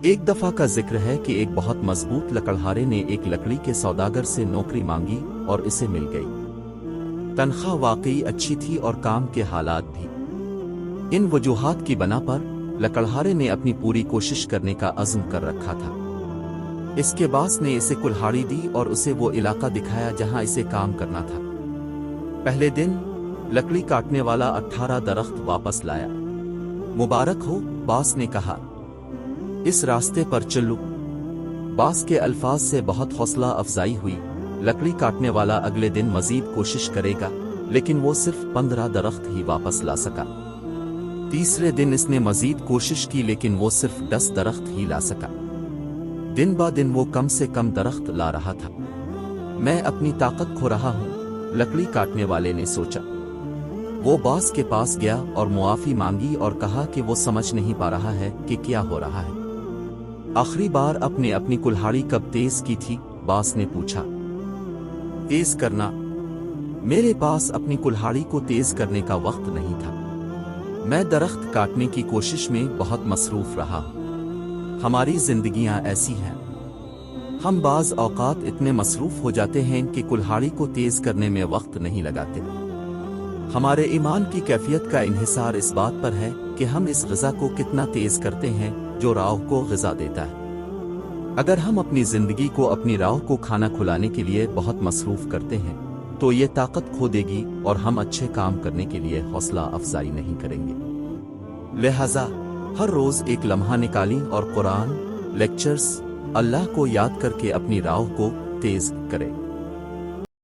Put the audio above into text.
ایک دفعہ کا ذکر ہے کہ ایک بہت مضبوط لکڑہارے نے ایک لکڑی کے سوداگر سے نوکری مانگی اور اسے مل گئی۔ تنخواہ واقعی اچھی تھی اور کام کے حالات بھی۔ ان وجوہات کی بنا پر لکڑہارے نے اپنی پوری کوشش کرنے کا عزم کر رکھا تھا۔ اس کے باس نے اسے کلہاڑی دی اور اسے وہ علاقہ دکھایا جہاں اسے کام کرنا تھا۔ پہلے دن لکڑی کاٹنے والا 18 درخت واپس لایا۔ مبارک ہو، باس نے کہا، اس راستے پر چلو۔ باس کے الفاظ سے بہت حوصلہ افزائی ہوئی۔ لکڑی کاٹنے والا اگلے دن مزید کوشش کرے گا، لیکن وہ صرف 15 درخت ہی واپس لا سکا۔ تیسرے دن اس نے مزید کوشش کی، لیکن وہ صرف 10 درخت ہی لا سکا۔ دن با دن وہ کم سے کم درخت لا رہا تھا۔ میں اپنی طاقت کھو رہا ہوں، لکڑی کاٹنے والے نے سوچا۔ وہ باس کے پاس گیا اور معافی مانگی اور کہا کہ وہ سمجھ نہیں پا رہا ہے کہ کیا ہو رہا ہے۔ آخری بار اپنی کلہاڑی کب تیز کی تھی؟ باس نے پوچھا۔ تیز کرنا؟ میرے پاس اپنی کلہاڑی کو تیز کرنے کا وقت نہیں تھا۔ میں درخت کاٹنے کی کوشش میں بہت مصروف رہا ہوں۔ ہماری زندگیاں ایسی ہیں، ہم بعض اوقات اتنے مصروف ہو جاتے ہیں کہ کلہاڑی کو تیز کرنے میں وقت نہیں لگاتے۔ ہمارے ایمان کی کیفیت کا انحصار اس بات پر ہے کہ ہم اس غذا کو کتنا تیز کرتے ہیں جو راہ کو غذا دیتا ہے۔ اگر ہم اپنی زندگی کو اپنی راہ کو کھانا کھلانے کے لیے بہت مصروف کرتے ہیں تو یہ طاقت کھو دے گی اور ہم اچھے کام کرنے کے لیے حوصلہ افزائی نہیں کریں گے۔ لہذا ہر روز ایک لمحہ نکالیں اور قرآن، لیکچرز، اللہ کو یاد کر کے اپنی راہ کو تیز کریں۔